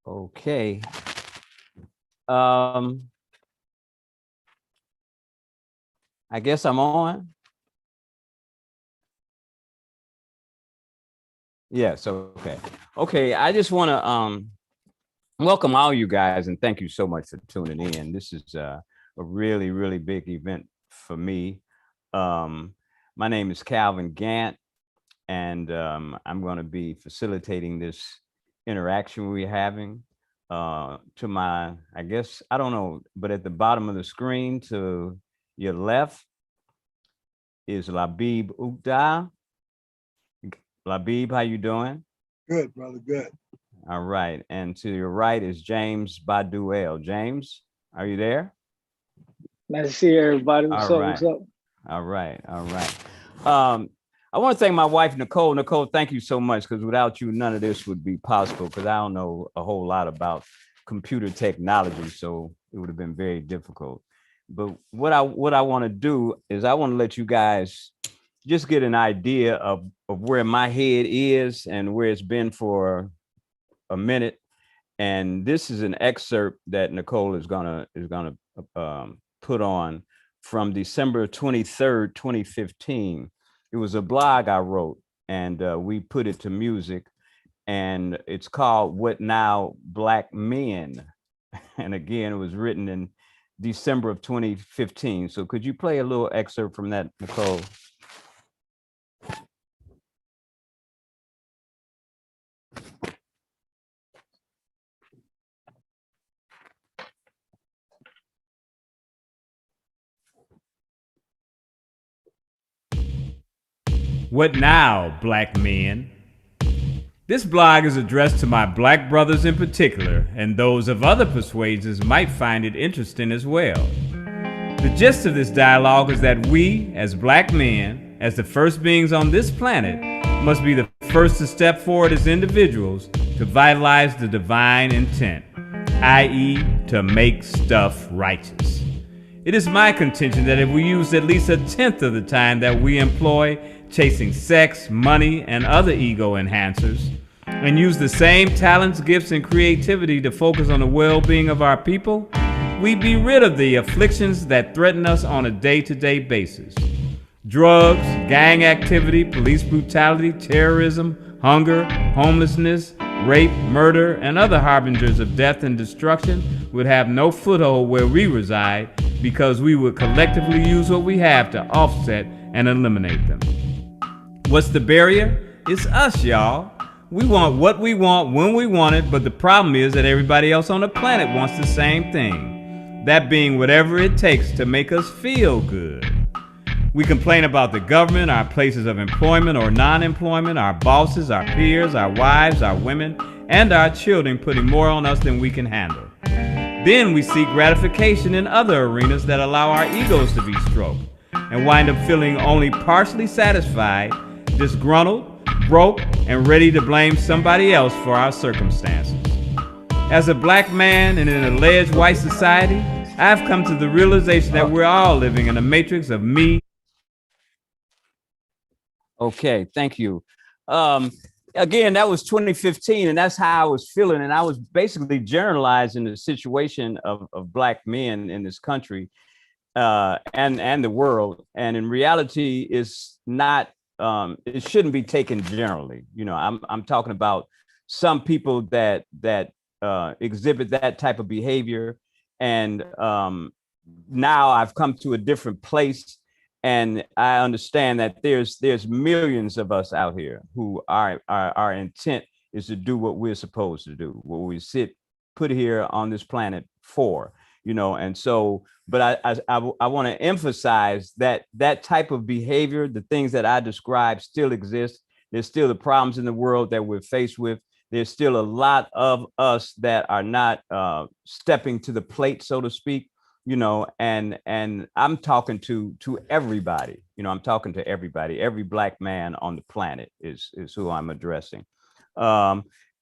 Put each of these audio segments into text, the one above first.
Okay. I guess I'm on. Yes, okay. Okay, I just want to welcome all you guys and thank you so much for tuning in. This is a really, really big event for me. Um, my name is Calvin Gant, and I'm going to be facilitating this interaction we're having. To my, I guess, I don't know, but at the bottom of the screen to your left is Labib Ukda. Labib, how you doing? Good, brother. Good. All right. And to your right is James Baduel. James, are you there? Nice to see everybody. What's All up? What's right. up? All right. All right. I want to thank my wife, Nicole. Nicole, thank you so much, because without you, none of this would be possible, because I don't know a whole lot about computer technology, so it would have been very difficult. But what I want to do is I want to let you guys just get an idea of where my head is and where it's been for a minute. And this is an excerpt that Nicole is gonna put on from December 23rd, 2015. It was a blog I wrote, and we put it to music, and it's called "What Now, Black Men." And again, it was written in December of 2015. So could you play a little excerpt from that, Nicole? What now, black men? This blog is addressed to my black brothers in particular, and those of other persuasions might find it interesting as well. The gist of this dialogue is that we, as black men, as the first beings on this planet, must be the first to step forward as individuals to vitalize the divine intent, i.e., to make stuff righteous. It is my contention that if we used at least 1/10 of the time that we employ chasing sex, money, and other ego enhancers, and use the same talents, gifts, and creativity to focus on the well-being of our people, we'd be rid of the afflictions that threaten us on a day-to-day basis. Drugs, gang activity, police brutality, terrorism, hunger, homelessness, rape, murder, and other harbingers of death and destruction would have no foothold where we reside, because we would collectively use what we have to offset and eliminate them. What's the barrier? It's us, y'all. We want what we want when we want it, but the problem is that everybody else on the planet wants the same thing. That being whatever it takes to make us feel good. We complain about the government, our places of employment or non-employment, our bosses, our peers, our wives, our women, and our children putting more on us than we can handle. Then we seek gratification in other arenas that allow our egos to be stroked, and wind up feeling only partially satisfied, disgruntled, broke, and ready to blame somebody else for our circumstances. As a black man in an alleged white society, I've come to the realization that we're all living in a matrix of me. Okay, thank you. Again, that was 2015, and that's how I was feeling. And I was basically generalizing the situation of black men in this country and the world. And in reality, it's not. It shouldn't be taken generally. You know, I'm talking about some people that exhibit that type of behavior, and now I've come to a different place, and I understand that there's millions of us out here who our intent is to do what we're supposed to do, what we put here on this planet for. You know, and so, but I want to emphasize that that type of behavior, the things that I described, still exist. There's still the problems in the world that we're faced with. There's still a lot of us that are not stepping to the plate, so to speak. You know, and I'm talking to everybody. You know, I'm talking to everybody. Every black man on the planet is who I'm addressing.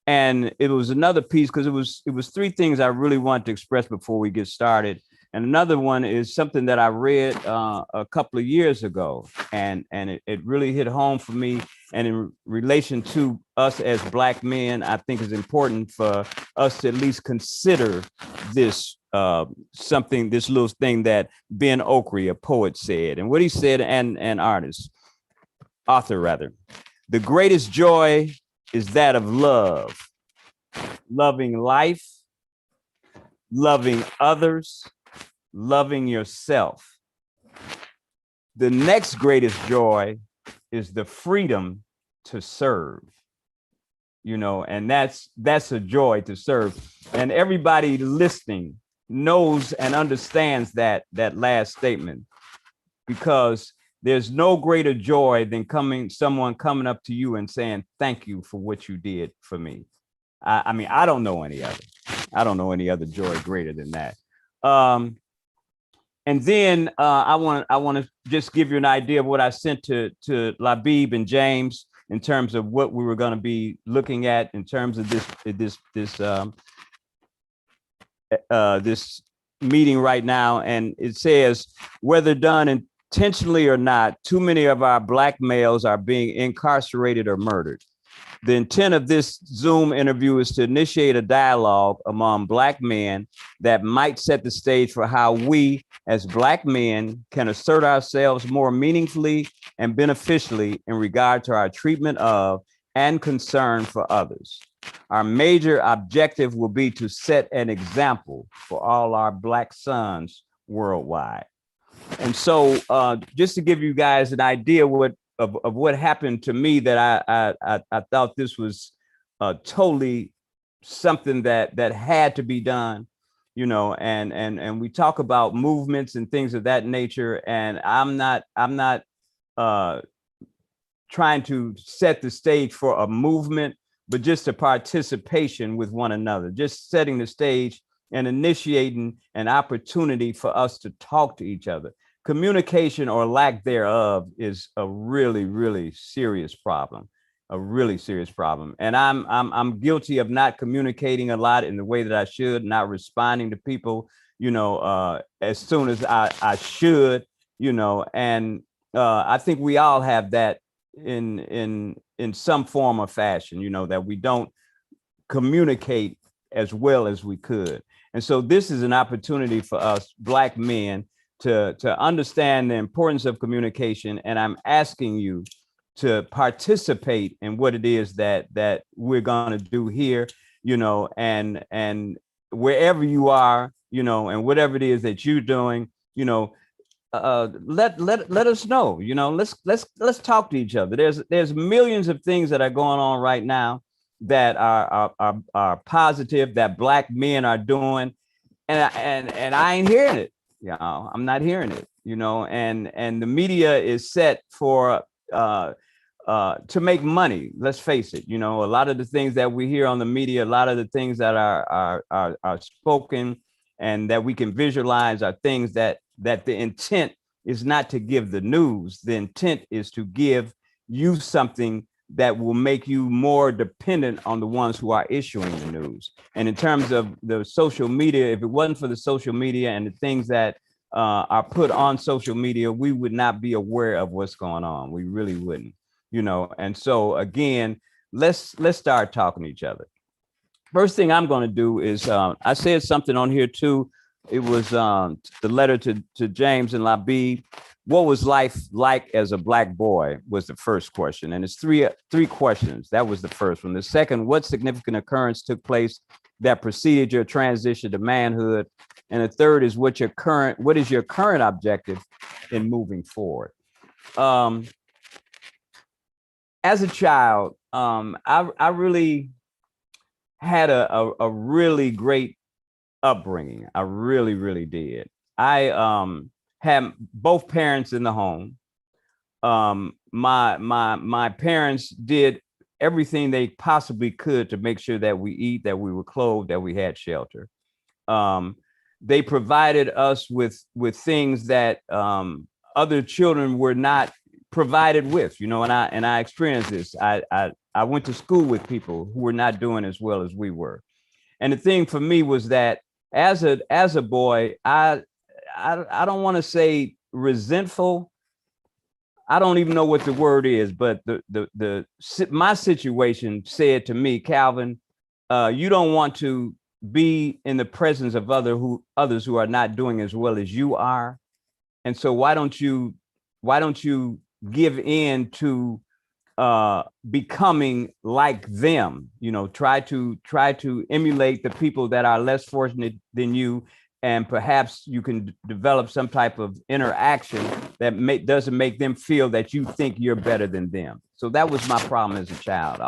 And it was another piece, because it was three things I really wanted to express before we get started. And another one is something that I read a couple of years ago, and it really hit home for me. And in relation to us as Black men, I think it's important for us to at least consider this this little thing that Ben Okri, a poet, said. And what he said, and an author rather, the greatest joy is that of love, loving life, loving others, loving yourself. The next greatest joy is the freedom to serve, and that's a joy to serve. And everybody listening knows and understands that last statement, because there's no greater joy than someone coming up to you and saying, thank you for what you did for me. I mean, I don't know any other joy greater than that. And then I want to just give you an idea of what I sent to Labib and James in terms of what we were going to be looking at in terms of this meeting right now. And it says, whether done intentionally or not, too many of our Black males are being incarcerated or murdered. The intent of this Zoom interview is to initiate a dialogue among Black men that might set the stage for how we as Black men can assert ourselves more meaningfully and beneficially in regard to our treatment of and concern for others. Our major objective will be to set an example for all our Black sons worldwide. And so just to give you guys an idea of what happened to me, that I thought this was totally something that had to be done, and we talk about movements and things of that nature. And I'm not trying to set the stage for a movement, but just a participation with one another, just setting the stage and initiating an opportunity for us to talk to each other. Communication or lack thereof is a really, really serious problem, And I'm guilty of not communicating a lot in the way that I should, not responding to people, as soon as I should, and I think we all have that in some form or fashion, that we don't communicate as well as we could. And so this is an opportunity for us Black men to understand the importance of communication. And I'm asking you to participate in what it is that we're going to do here, and wherever you are, and whatever it is that you're doing, let us know, let's talk to each other. There's millions of things that are going on right now that are positive, that Black men are doing, and I ain't hearing it. I'm not hearing it, and the media is set for to make money. Let's face it, a lot of the things that we hear on the media, a lot of the things that are spoken and that we can visualize are things that the intent is not to give the news. The intent is to give you something that will make you more dependent on the ones who are issuing the news. And in terms of the social media, if it wasn't for the social media and the things that are put on social media, we would not be aware of what's going on. We really wouldn't, And so again, let's start talking to each other. First thing I'm going to do is I said something on here too. It was the letter to James and Labib. What was life like as a Black boy was the first question. And it's three questions. That was the first one. The second, what significant occurrence took place that preceded your transition to manhood? And the third is what is your current objective in moving forward? As a child, I really had a really great upbringing. I really, really did. I had both parents in the home. My parents did everything they possibly could to make sure that we eat, that we were clothed, that we had shelter. They provided us with things that other children were not provided with, and I experienced this. I went to school with people who were not doing as well as we were. And the thing for me was that as a boy, I I don't want to say resentful. I don't even know what the word is, but my situation said to me, Calvin, you don't want to be in the presence of others who are not doing as well as you are. And so why don't you give in to becoming like them? You know, try to emulate the people that are less fortunate than you, and perhaps you can develop some type of interaction that doesn't make them feel that you think you're better than them. So that was my problem as a child.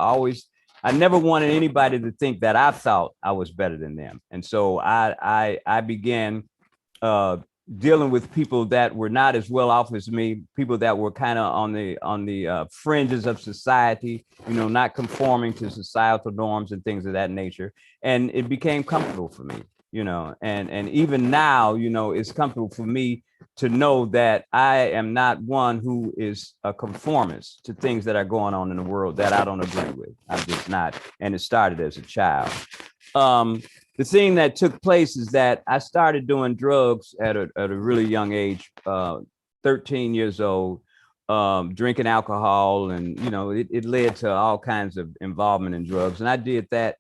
I never wanted anybody to think that I thought I was better than them. And so I began dealing with people that were not as well off as me, people that were kind of on the fringes of society, you know, not conforming to societal norms and things of that nature. And it became comfortable for me, you know, and even now, you know, it's comfortable for me to know that I am not one who is a conformist to things that are going on in the world that I don't agree with. I'm just not. And it started as a child. The thing that took place is that I started doing drugs at a really young age, 13 years old, drinking alcohol, and, you know, it led to all kinds of involvement in drugs. And I did that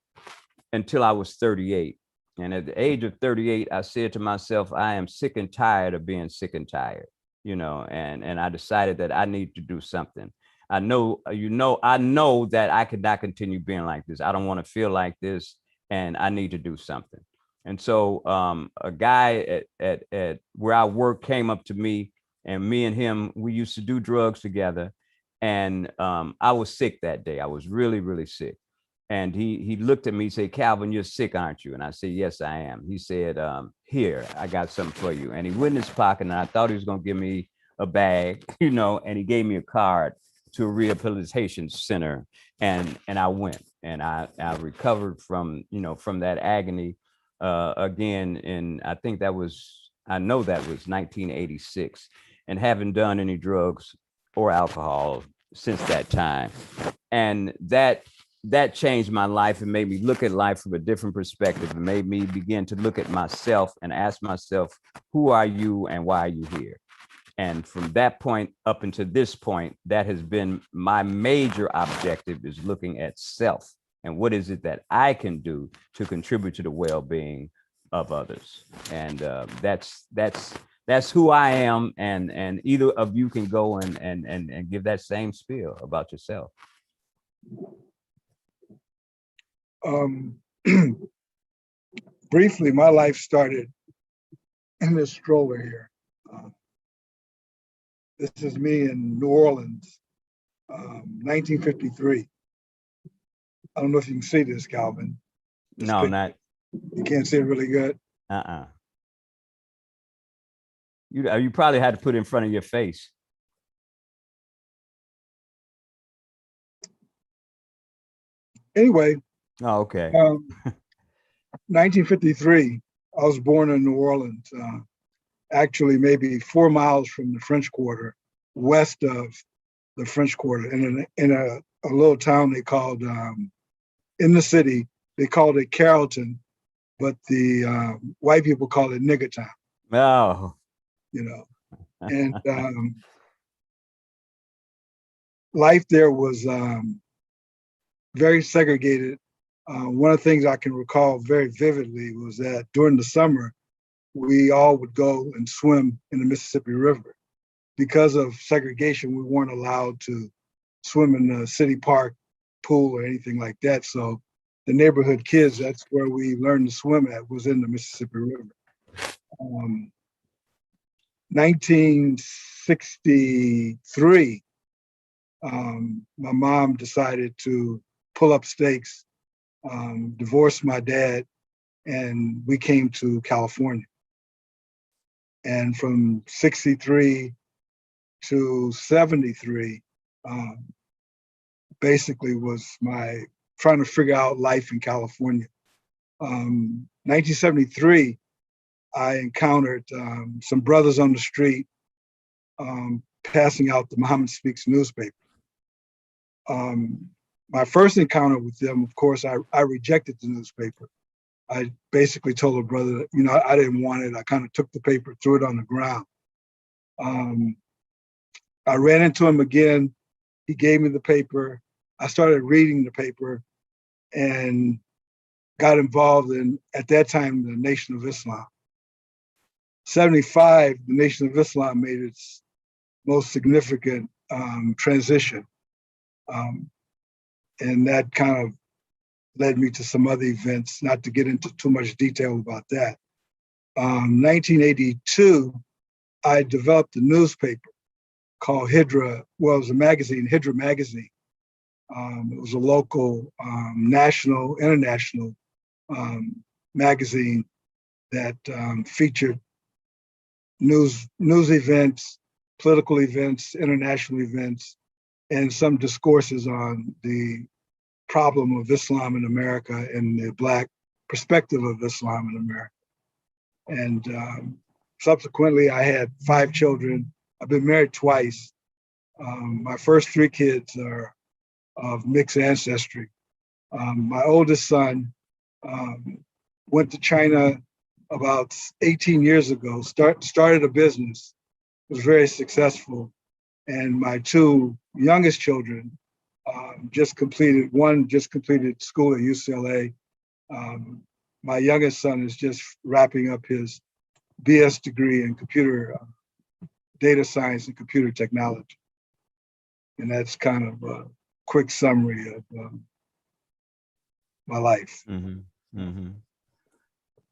until I was 38. And at the age of 38, I said to myself, I am sick and tired of being sick and tired, you know, and I decided that I need to do something. I know that I could not continue being like this. I don't want to feel like this, and I need to do something. And so a guy at where I work came up to me, and me and him, we used to do drugs together. And I was sick that day. I was really, really sick. And he looked at me, he said, Calvin, you're sick, aren't you? And I said, yes, I am. He said, here, I got something for you. And he went in his pocket, and I thought he was going to give me a bag, you know, and he gave me a card to a rehabilitation center. And I went, and I recovered from, you know, from that agony again. And I know that was 1986, and haven't done any drugs or alcohol since that time. And that changed my life and made me look at life from a different perspective, and made me begin to look at myself and ask myself, who are you and why are you here? And from that point up until this point, that has been my major objective, is looking at self and what is it that I can do to contribute to the well-being of others. And that's who I am. And either of you can go and give that same spiel about yourself. Briefly, my life started in this stroller here. This is me in New Orleans, 1953. I don't know if you can see this, Calvin. No, not. You can't see it really good. You probably had to put it in front of your face. Anyway. Oh, okay. 1953, I was born in New Orleans, actually maybe 4 miles from the French Quarter, west of the French Quarter, in a little town they called, in the city, they called it Carrollton, but the white people call it Nigger Town. Oh. You know, and life there was very segregated. One of the things I can recall very vividly was that during the summer, we all would go and swim in the Mississippi River. Because of segregation, we weren't allowed to swim in the city park pool or anything like that. So the neighborhood kids, that's where we learned to swim at, was in the Mississippi River. 1963, my mom decided to pull up stakes, divorced my dad, and we came to California. And from 63 to 73, basically was my trying to figure out life in California. 1973, I encountered some brothers on the street passing out the Muhammad Speaks newspaper. My first encounter with them, of course, I rejected the newspaper. I basically told her brother, you know, I didn't want it. I kind of took the paper, threw it on the ground. I ran into him again. He gave me the paper. I started reading the paper and got involved in, at that time, the Nation of Islam. 75, the Nation of Islam made its most significant transition. And that kind of led me to some other events, not to get into too much detail about that. 1982, I developed a newspaper called Hidra. Well, it was a magazine, Hidra Magazine. It was a local, national, international magazine that featured news events, political events, international events, and some discourses on the problem of Islam in America and the Black perspective of Islam in America. And subsequently, I had 5 children. I've been married twice. My first 3 kids are of mixed ancestry. My oldest son went to China about 18 years ago, started a business, was very successful. And my 2 youngest children one just completed school at UCLA. My youngest son is just wrapping up his BS degree in computer data science and computer technology. And that's kind of a quick summary of my life. Mm-hmm. Mm-hmm.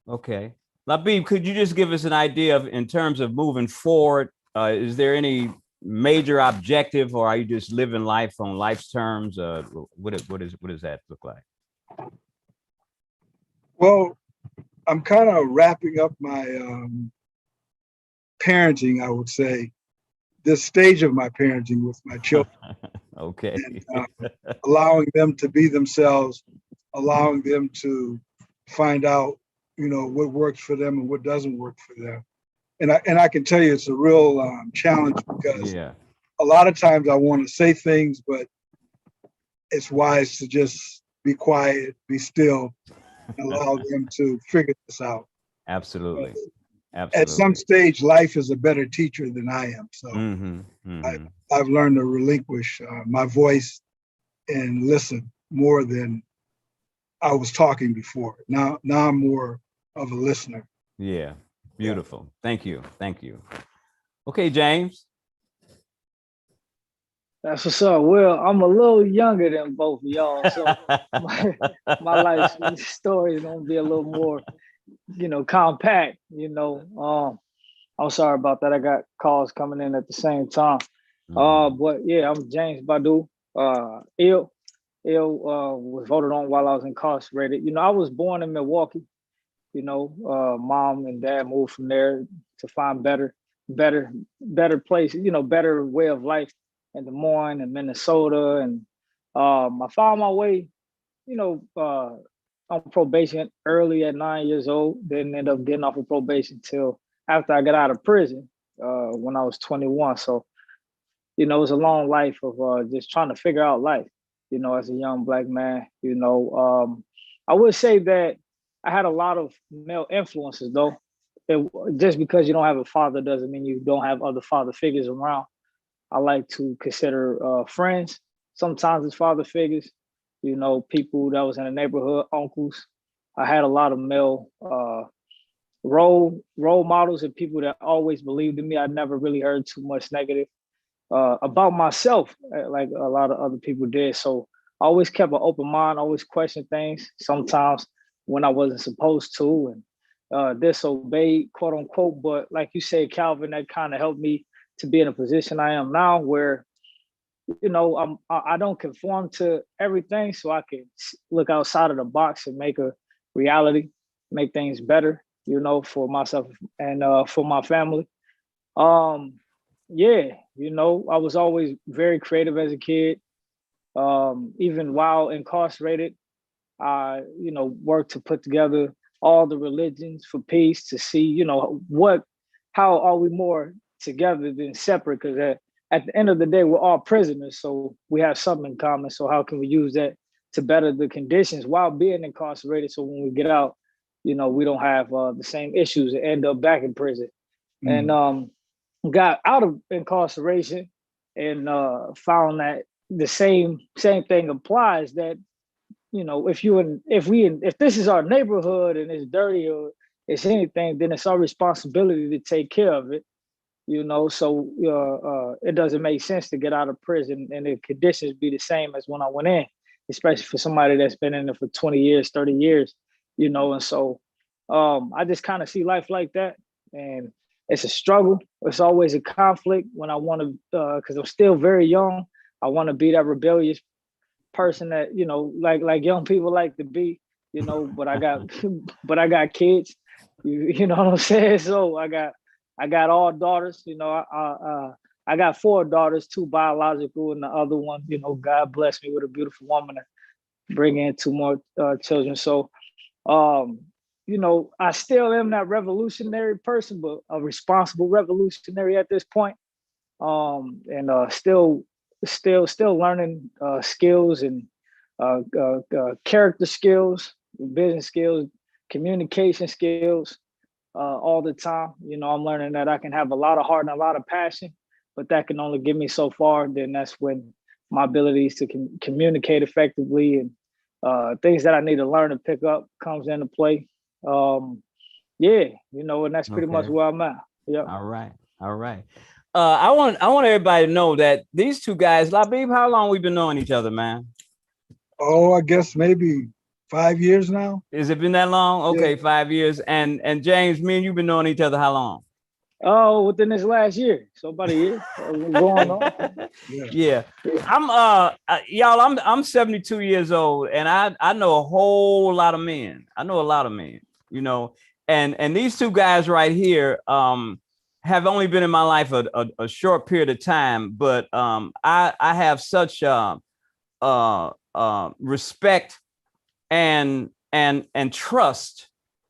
Okay. Labib, could you just give us an idea of, in terms of moving forward, is there any major objective, or are you just living life on life's terms? What does that look like? Well, I'm kind of wrapping up my parenting, I would say, this stage of my parenting with my children. Okay. And, allowing them to be themselves, allowing them to find out, you know, what works for them and what doesn't work for them. And I can tell you it's a real challenge, because Yeah. a lot of times I want to say things, but it's wise to just be quiet, be still, and allow them to figure this out. Absolutely. At Absolutely. some stage, life is a better teacher than I am. So Mm-hmm. Mm-hmm. I've learned to relinquish my voice and listen more than I was talking before. Now I'm more of a listener. Yeah. Beautiful. Thank you. Thank you. Okay, James. That's what's up. Well, I'm a little younger than both of y'all, so my life story is gonna be a little more, compact. I'm sorry about that. I got calls coming in at the same time. But yeah, I'm James Badu. Ill was voted on while I was incarcerated. I was born in Milwaukee. Mom and dad moved from there to find better place, better way of life in Des Moines and Minnesota. And I found my way, on probation early at 9 years old. Didn't end up getting off of probation till after I got out of prison when I was 21. So, it was a long life of just trying to figure out life, as a young Black man. I would say that I had a lot of male influences, though. Just because you don't have a father doesn't mean you don't have other father figures around. I like to consider friends sometimes as father figures, people that was in the neighborhood, uncles. I had a lot of male role models and people that always believed in me. I never really heard too much negative about myself, like a lot of other people did. So I always kept an open mind, always questioned things, sometimes when I wasn't supposed to, and disobeyed, quote unquote. But like you said, Calvin, that kind of helped me to be in a position I am now, where I don't conform to everything, so I can look outside of the box and make a reality, make things better, for myself and for my family. Yeah, I was always very creative as a kid. Even while incarcerated, I, worked to put together all the religions for peace, to see, how are we more together than separate? Because at the end of the day, we're all prisoners, so we have something in common. So how can we use that to better the conditions while being incarcerated? So when we get out, we don't have the same issues and end up back in prison. Mm. And got out of incarceration and found that the same thing applies, that if this is our neighborhood and it's dirty or it's anything, then it's our responsibility to take care of it. So it doesn't make sense to get out of prison and the conditions be the same as when I went in, especially for somebody that's been in there for 20 years, 30 years, and so I just kind of see life like that. And it's a struggle. It's always a conflict when I want to, because I'm still very young. I want to be that rebellious person that, like young people like to be, but I got kids, you know what I'm saying? So I got all daughters, I got 4 daughters, 2 biological, and the other one, God bless me with a beautiful woman to bring in 2 more children. So, I still am that revolutionary person, but a responsible revolutionary at this point. And still learning skills and character skills, business skills, communication skills all the time. I'm learning that I can have a lot of heart and a lot of passion, but that can only get me so far. Then that's when my abilities to communicate effectively and things that I need to learn and pick up comes into play. And that's pretty much where I'm at. Yeah. All right. I want everybody to know that these 2 guys, Labib, how long we been knowing each other, man? Oh, I guess maybe 5 years now. Has it been that long? Okay, Yeah. 5 years. And James, me and you've been knowing each other how long? Oh, within this last year. So about a year going on. Yeah. I'm 72 years old, and I know a whole lot of men. I know a lot of men, and these 2 guys right here have only been in my life a short period of time, but I have such respect and trust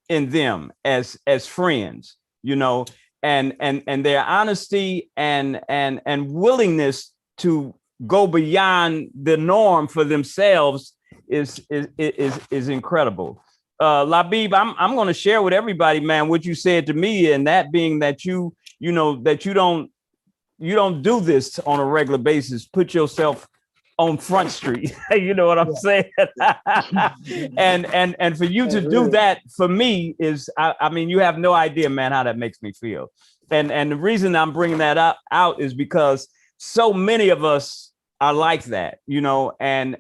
in them as friends, and their honesty and willingness to go beyond the norm for themselves is incredible. Labib, I'm going to share with everybody, man, what you said to me, and that being that you don't do this on a regular basis. Put yourself on Front Street. You know what I'm saying? and for you to do that for me is, I mean, you have no idea, man, how that makes me feel. And the reason I'm bringing that out is because so many of us are like that, and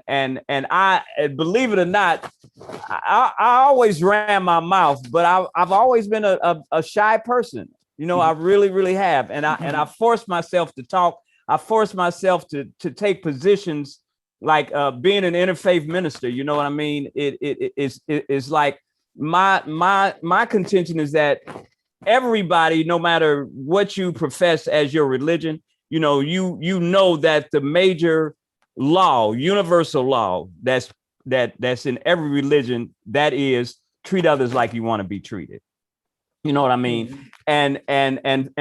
I, believe it or not, I always ran my mouth, but I've always been a shy person. I really, really have. And I forced myself to talk. I forced myself to take positions like being an interfaith minister. You know what I mean? It's like my contention is that everybody, no matter what you profess as your religion, you know that the major law, universal law, that's in every religion, that is treat others like you want to be treated. You know what I mean? And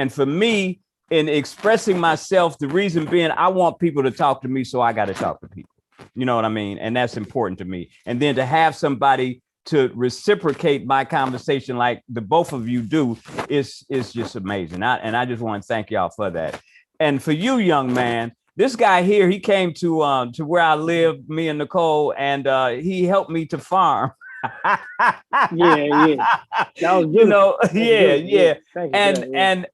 for me, in expressing myself, the reason being, I want people to talk to me, so I got to talk to people. You know what I mean? And that's important to me. And then to have somebody to reciprocate my conversation like the both of you do is just amazing. I just want to thank y'all for that. And for you, young man, this guy here, he came to where I live, me and Nicole, and he helped me to farm. Yeah. That was beautiful. Yeah. You,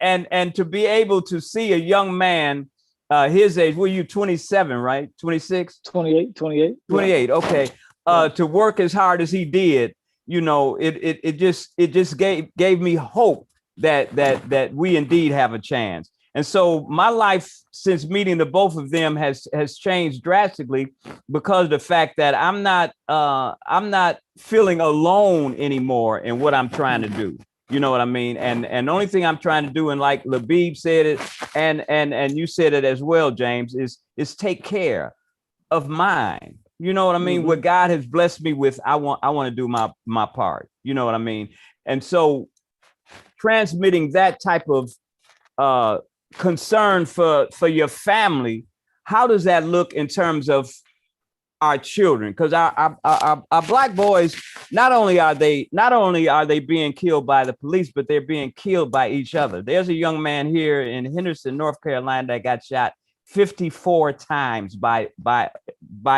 and to be able to see a young man his age, were you 27, right? 26? 28. 28. Okay. To work as hard as he did, it just gave me hope that we indeed have a chance. And so my life since meeting the both of them has changed drastically because of the fact that I'm not feeling alone anymore in what I'm trying to do. You know what I mean? And the only thing I'm trying to do, and like Labib said it, and you said it as well, James, is take care of mine. You know what I mean? Mm-hmm. What God has blessed me with, I want to do my part. You know what I mean? And so transmitting that type of concern for your family, how does that look in terms of our children, because our black boys, not only are they being killed by the police, but they're being killed by each other. There's a young man here in Henderson, North Carolina, that got shot 54 times by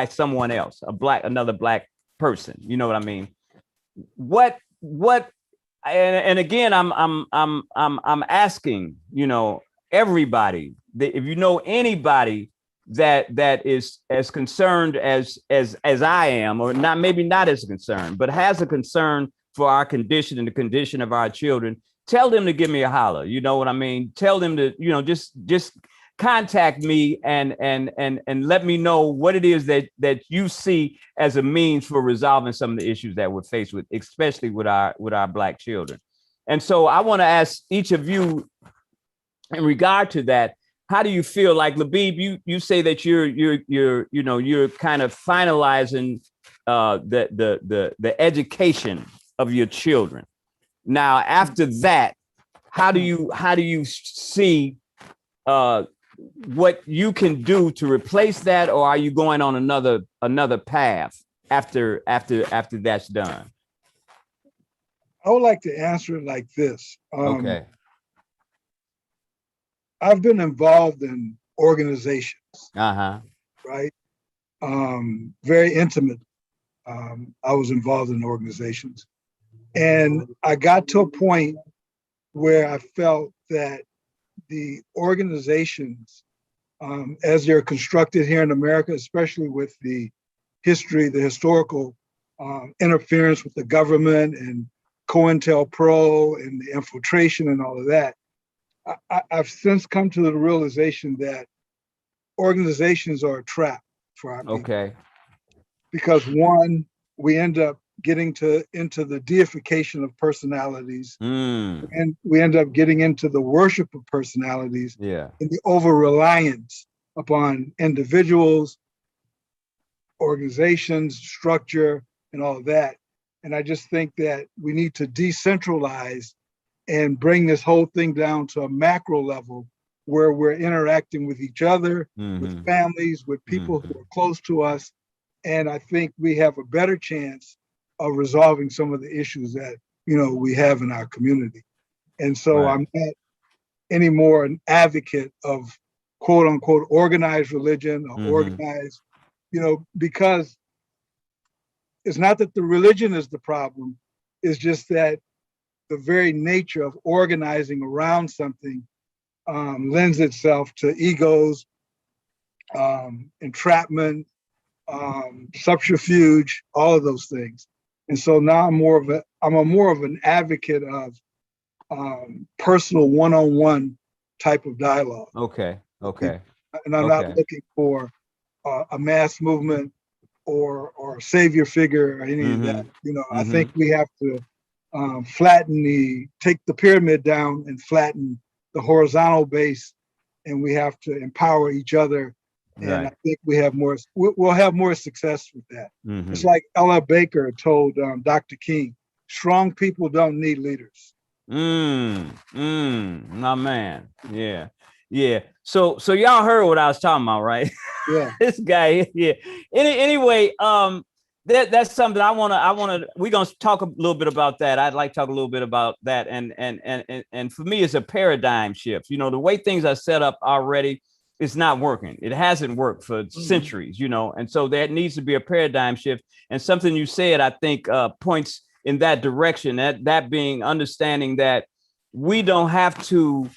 someone else, another black person. You know what I mean? What and again, I'm asking, you know, everybody, that if you know anybody that is as concerned as I am, or not, maybe not as concerned, but has a concern for our condition and the condition of our children, tell them to give me a holler. You know what I mean? Tell them to, you know, just contact me and let me know what it is that you see as a means for resolving some of the issues that we're faced with, especially with our black children. And so I want to ask each of you, in regard to that, how do you feel? Like, Labib, you say that you're kind of finalizing the education of your children. Now, after that, how do you see what you can do to replace that, or are you going on another path after that's done? I would like to answer it like this. Okay. I've been involved in organizations, right? Very intimate. I was involved in organizations, and I got to a point where I felt that the organizations, as they're constructed here in America, especially with the historical interference with the government and COINTELPRO and the infiltration and all of that, I've since come to the realization that organizations are a trap for our people. Okay. Because one, we end up getting into the deification of personalities, and we end up getting into the worship of personalities, and the over-reliance upon individuals, organizations, structure, and all of that. And I just think that we need to decentralize and bring this whole thing down to a macro level where we're interacting with each other, with families, with people who are close to us. And I think we have a better chance of resolving some of the issues that, you know, we have in our community. And so I'm not anymore an advocate of quote unquote organized religion or organized, you know, because it's not that the religion is the problem, it's just that the very nature of organizing around something lends itself to egos, entrapment, subterfuge, all of those things. And so now I'm more of an advocate of personal one-on-one type of dialogue. Okay. And I'm not looking for a mass movement or savior figure or any of that. You know, I think we have to take the pyramid down and flatten the horizontal base, and we have to empower each other. And I think we'll have more success with that. It's like Ella Baker told Dr. King, strong people don't need leaders. My man. Yeah. So y'all heard what I was talking about, right? Yeah. This guy, yeah. Anyway, that's something we're gonna talk a little bit about that. I'd like to talk a little bit about that. And for me, it's a paradigm shift. You know, the way things are set up already, it's not working. It hasn't worked for centuries, you know, and so there needs to be a paradigm shift. And something you said, I think, points in that direction, that being understanding that we don't have to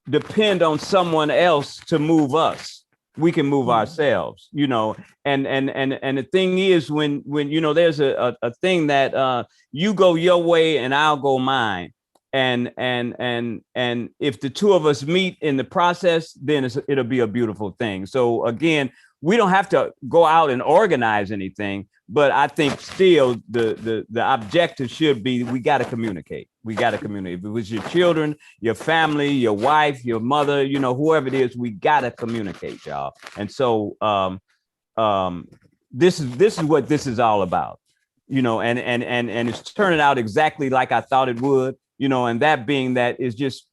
depend on someone else to move us. We can move ourselves, you know, and the thing is, when you know, there's a thing that you go your way and I'll go mine. And if the two of us meet in the process, then it'll be a beautiful thing. So again, we don't have to go out and organize anything, but I think still the objective should be, we got to communicate. We got to communicate. If it was your children, your family, your wife, your mother, you know, whoever it is, we got to communicate, y'all. And so this is what this is all about, you know, and it's turning out exactly like I thought it would. You know, and that being that is just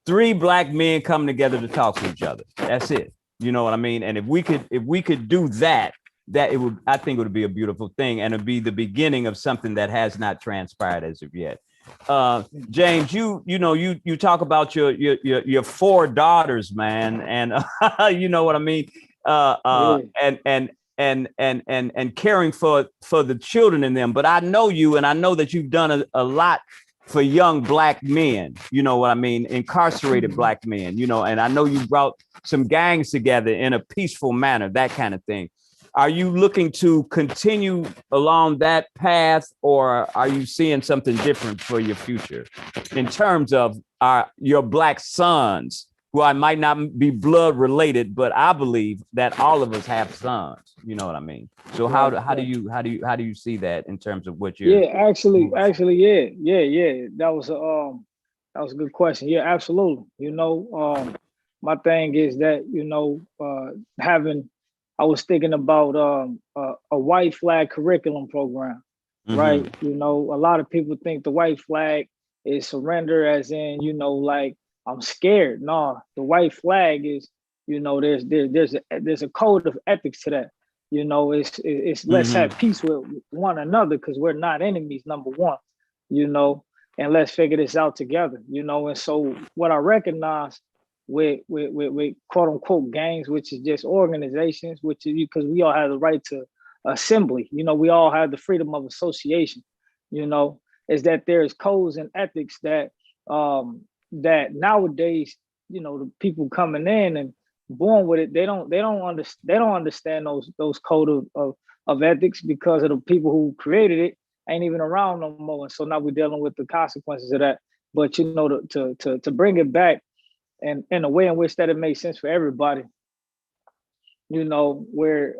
3 black men coming together to talk to each other. That's it. You know what I mean? And if we could do that, that it would, I think it would be a beautiful thing, and it'd be the beginning of something that has not transpired as of yet. James, you know, you talk about your 4 daughters, man, and you know what I mean, and caring for the children in them. But I know you, and I know that you've done a lot for young Black men, you know what I mean, incarcerated Black men, you know, and I know you brought some gangs together in a peaceful manner, that kind of thing. Are you looking to continue along that path, or are you seeing something different for your future in terms of your Black sons, who I might not be blood related, but I believe that all of us have sons, you know what I mean? So how do you see that in terms of what you're? Yeah, actually, yeah. That was a good question. Yeah, absolutely. You know, my thing is that, you know, I was thinking about a white flag curriculum program, right? You know, a lot of people think the white flag is surrender, as in, you know, like I'm scared. No, the white flag is, you know, there's a code of ethics to that. You know, it's let's have peace with one another, because we're not enemies, number one, you know, and let's figure this out together, you know. And so what I recognize with quote unquote gangs, which is just organizations, which is because we all have the right to assembly, you know, we all have the freedom of association, you know, is that there's codes and ethics that that nowadays, you know, the people coming in and born with it, they don't understand those code of ethics, because of the people who created it ain't even around no more. And so now we're dealing with the consequences of that. But, you know, to bring it back, and in a way in which that it makes sense for everybody, you know, where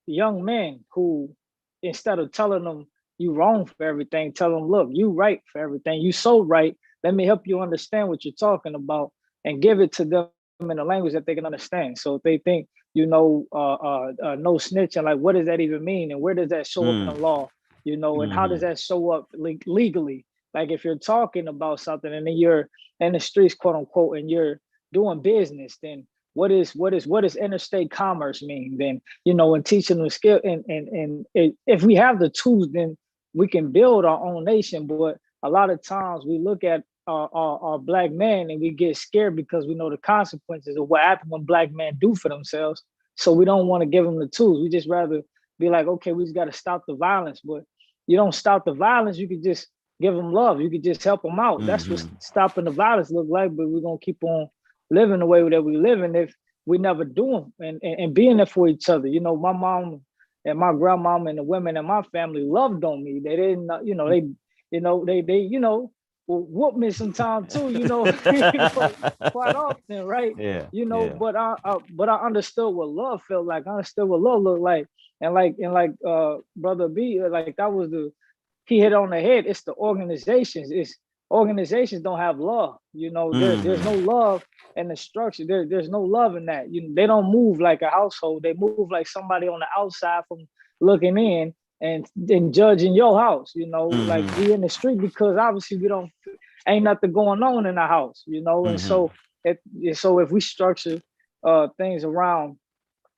young men who, instead of telling them you wrong for everything, tell them, look, you right for everything, you so right, let me help you understand what you're talking about, and give it to them in a language that they can understand. So if they think, you know, no snitching, like what does that even mean, and where does that show up in the law, you know, and how does that show up legally? Like if you're talking about something and then you're in the streets, quote unquote, and you're doing business, then what does interstate commerce mean? Then, you know, and teaching them skill, and if we have the tools, then we can build our own nation. But a lot of times we look at our Black men and we get scared because we know the consequences of what happens when Black men do for themselves. So we don't want to give them the tools. We just rather be like, okay, we just got to stop the violence. But you don't stop the violence. You could just give them love. You could just help them out. That's what stopping the violence look like. But we're going to keep on living the way that we live in if we never do them, and being there for each other. You know, my mom and my grandmama and the women in my family loved on me. They didn't, you know, they will whoop me sometimes too, you know, quite often, right? Yeah. You know, but I understood what love felt like. I understood what love looked like. And like Brother B, like that was he hit on the head. It's the organizations. Organizations don't have love. You know, there's no love in the structure. There's no love in that. They don't move like a household. They move like somebody on the outside from looking in and judging your house. You know, like we in the street because obviously ain't nothing going on in the house. You know, and so if we structure things around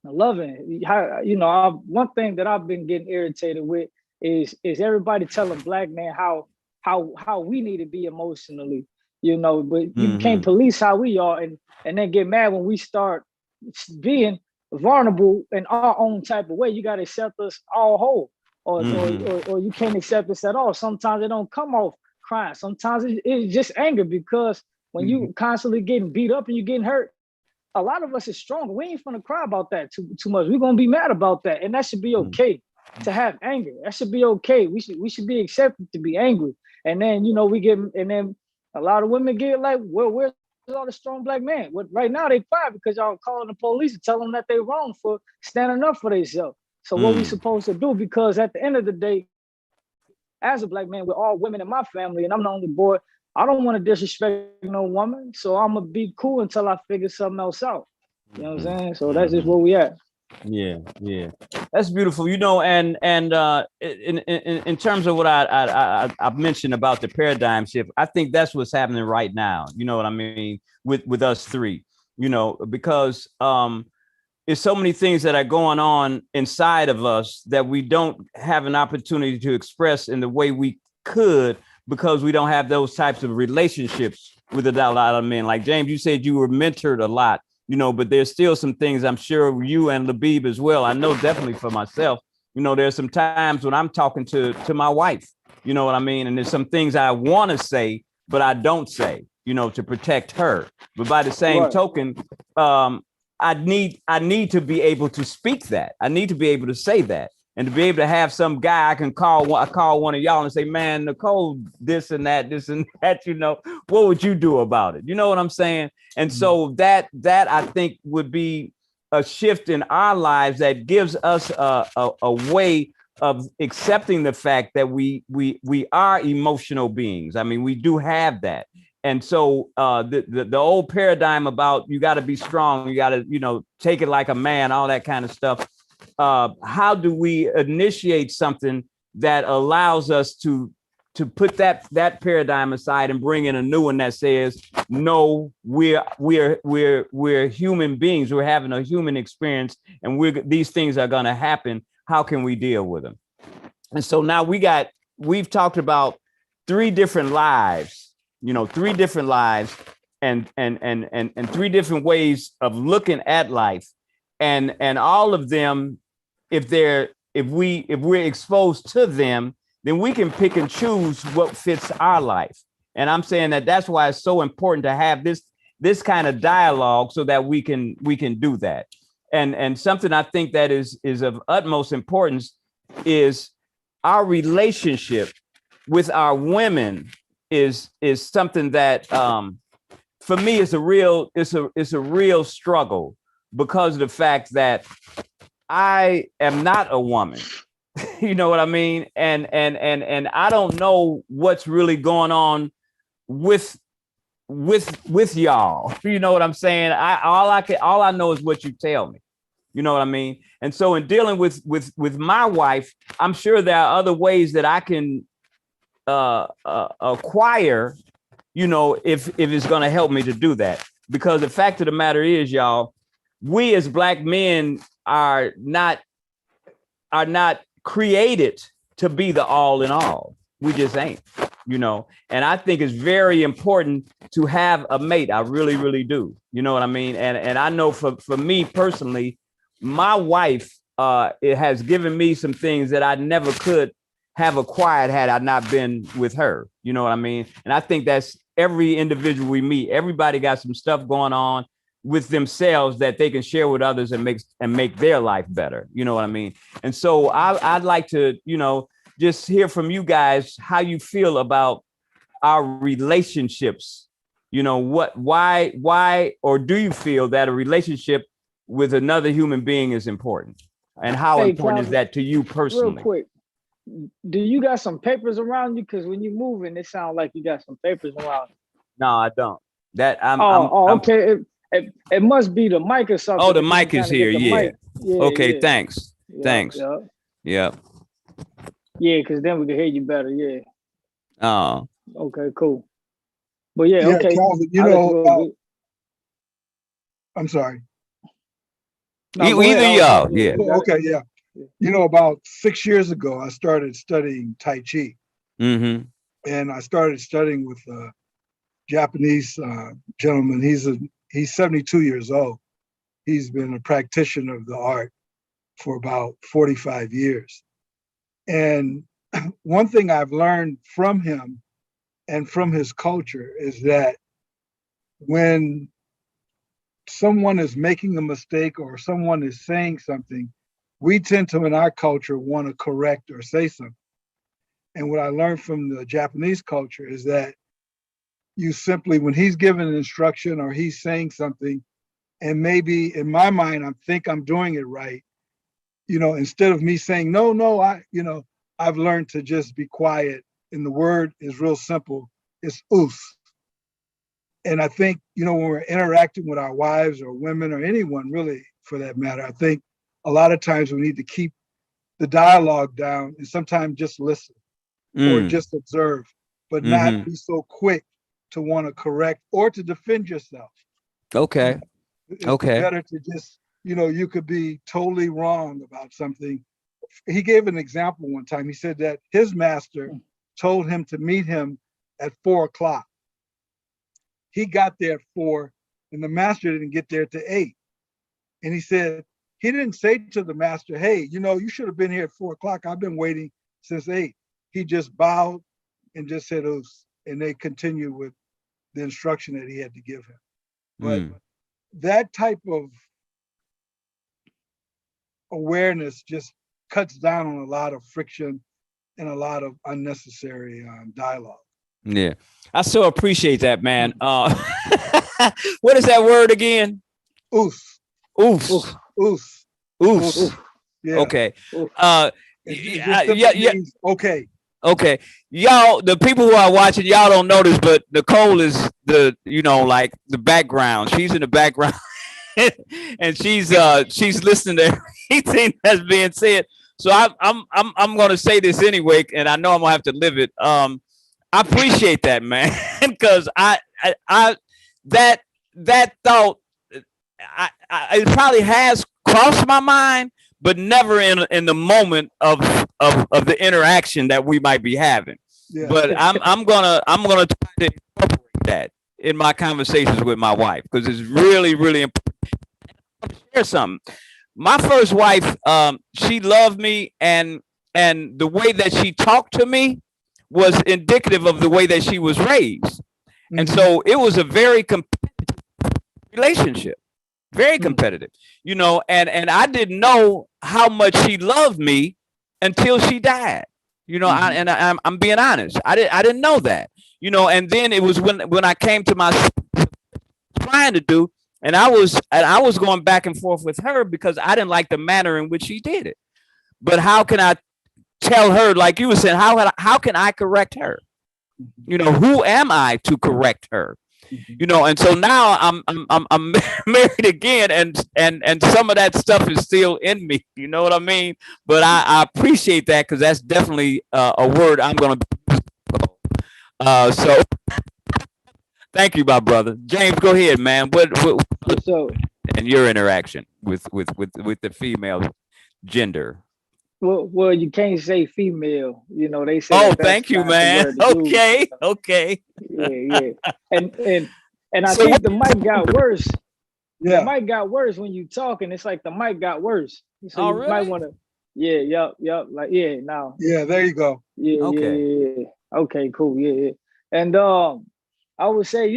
loving, you know, one thing that I've been getting irritated with is everybody telling Black men how we need to be emotionally, you know, but you can't police how we are, and then get mad when we start being vulnerable in our own type of way. You got to accept us all whole, or you can't accept us at all. Sometimes it don't come off crying. Sometimes it's just anger, because when you constantly getting beat up and you getting hurt, a lot of us is strong. We ain't gonna cry about that too much. We're gonna be mad about that, and that should be okay. To have anger, that should be okay. We should be accepted to be angry. And then, you know, and then a lot of women get like, well, where's all the strong Black men? Well, right now they quiet because y'all calling the police and telling them that they wrong for standing up for themselves. So what we supposed to do? Because at the end of the day, as a Black man with all women in my family, and I'm the only boy, I don't want to disrespect no woman. So I'm gonna be cool until I figure something else out. You know what I'm saying? So that's just where we at. Yeah, that's beautiful. You know, and in terms of what I mentioned about the paradigm shift, I think that's what's happening right now. You know what I mean with us three. You know, because it's so many things that are going on inside of us that we don't have an opportunity to express in the way we could, because we don't have those types of relationships with a lot of men. Like James, you said you were mentored a lot, you know, but there's still some things, I'm sure you and Labib as well. I know definitely for myself, you know, there's some times when I'm talking to my wife, you know what I mean? And there's some things I want to say, but I don't say, you know, to protect her. But by the same Right. token, I need to be able to speak that. I need to be able to say that, and to be able to have some guy I can call. I call one of y'all and say, "Man, Nicole, this and that, you know, what would you do about it?" You know what I'm saying? And so that I think would be a shift in our lives that gives us a way of accepting the fact that we are emotional beings. I mean, we do have that. And so the old paradigm about you got to be strong, you got to, you know, take it like a man, all that kind of stuff. How do we initiate something that allows us to put that paradigm aside and bring in a new one that says, no, we're human beings. We're having a human experience, and these things are going to happen. How can we deal with them? And so now we've talked about three different lives, you know, three different lives and three different ways of looking at life. And all of them, if we're exposed to them, then we can pick and choose what fits our life. And I'm saying that's why it's so important to have this kind of dialogue so that we can do that. And something I think that is of utmost importance is our relationship with our women is something that for me is a real struggle, because of the fact that I am not a woman. You know what I mean? And I don't know what's really going on with y'all. You know what I'm saying? All I know is what you tell me. You know what I mean? And so in dealing with my wife, I'm sure there are other ways that I can acquire, you know, if it's going to help me to do that. Because the fact of the matter is, y'all, we as Black men are not created to be the all in all. We just ain't, you know. And I think it's very important to have a mate. I really, really do. You know what I mean? And I know for me personally, my wife it has given me some things that I never could have acquired had I not been with her. You know what I mean? And I think that's every individual we meet. Everybody got some stuff going on with themselves that they can share with others and make their life better. You know what I mean? And so I'd like to, you know, just hear from you guys how you feel about our relationships. You know, why, or do you feel that a relationship with another human being is important? And how important is that to you personally? Real quick, do you got some papers around you? Because when you're moving, it sounds like you got some papers around you. No, I don't. Okay. It must be the mic or something. Oh, the mic is here. Yeah. Okay. Yeah. Thanks. Yeah, Thanks. Yeah. Yeah, because then we can hear you better. Yeah. Oh. Okay. Cool. But yeah. Okay. Calvin, you know. I'm sorry. No, either y'all. Yeah. Okay. Yeah. You know, about 6 years ago, I started studying Tai Chi. Mm-hmm. And I started studying with a Japanese gentleman. He's 72 years old. He's been a practitioner of the art for about 45 years. And one thing I've learned from him and from his culture is that when someone is making a mistake or someone is saying something, we tend to, in our culture, want to correct or say something. And what I learned from the Japanese culture is that you simply, when he's giving an instruction or he's saying something, and maybe in my mind, I think I'm doing it right, you know, instead of me saying, no, I've learned to just be quiet. And the word is real simple. It's us. And I think, you know, when we're interacting with our wives or women or anyone really for that matter, I think a lot of times we need to keep the dialogue down and sometimes just listen or just observe, but not be so quick to want to correct or to defend yourself. Okay. It's better to just, you could be totally wrong about something. He gave an example one time. He said that his master told him to meet him at 4 o'clock. He got there at 4, and the master didn't get there to 8. And he said, he didn't say to the master, hey, you should have been here at 4 o'clock. I've been waiting since 8. He just bowed and just said, oops, and they continued with the instruction that he had to give him. But that type of awareness just cuts down on a lot of friction and a lot of unnecessary dialogue. Yeah, I so appreciate that, man. What is that word again? Oos. Oos. Oos. Oos. Yeah. Okay. Yeah. Okay. Okay, y'all, the people who are watching, y'all don't know this, but Nicole is like the background. She's in the background, and she's listening to everything that's being said. So I'm gonna say this anyway, and I know I'm gonna have to live it. I appreciate that, man, because I that thought, it probably has crossed my mind, but never in the moment of the interaction that we might be having. Yeah. But I'm gonna try to incorporate that in my conversations with my wife, because it's really, really important. I'll share something. My first wife, she loved me, and the way that she talked to me was indicative of the way that she was raised. And so it was a very competitive relationship. Very competitive, and I didn't know how much she loved me until she died, I'm being honest. I didn't know that, and then it was when I came to my trying to do, and I was going back and forth with her because I didn't like the manner in which she did it. But how can I tell her, like you were saying, how can I correct her? Who am I to correct her? And so now I'm married again, and some of that stuff is still in me. You know what I mean? But I appreciate that, because that's definitely a word I'm gonna. So thank you, my brother. James, go ahead, man. What and your interaction with the female gender? Well, you can't say female. They say. Oh, thank you, man. Okay. Yeah. And I think the mic got worse. Yeah. The mic got worse when you talking. It's like the mic got worse. So you really? might want to. Yeah. Yep. Like now. Yeah. There you go. Yeah. Okay. Yeah. Okay. Cool. Yeah. And I would say,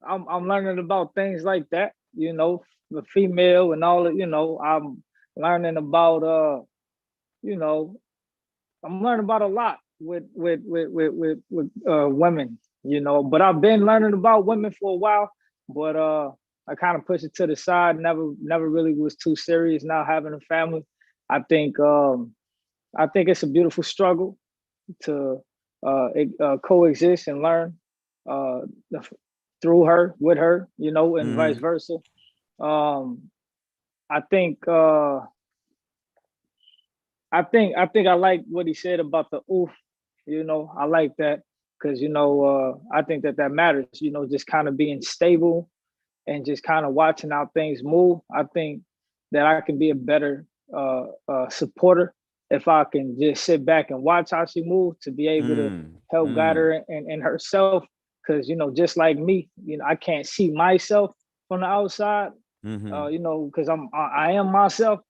I'm learning about things like that. The female and all that. I'm learning about I'm learning about a lot with women, but I've been learning about women for a while, but I kind of pushed it to the side. Never really was too serious now having a family. I think it's a beautiful struggle to coexist and learn through her, with her, and vice versa. I think I like what he said about the oof. I like that, because I think that matters. Just kind of being stable and just kind of watching how things move. I think that I can be a better supporter if I can just sit back and watch how she moves, to be able to help guide her and herself. Because just like me, I can't see myself from the outside. Because I am myself.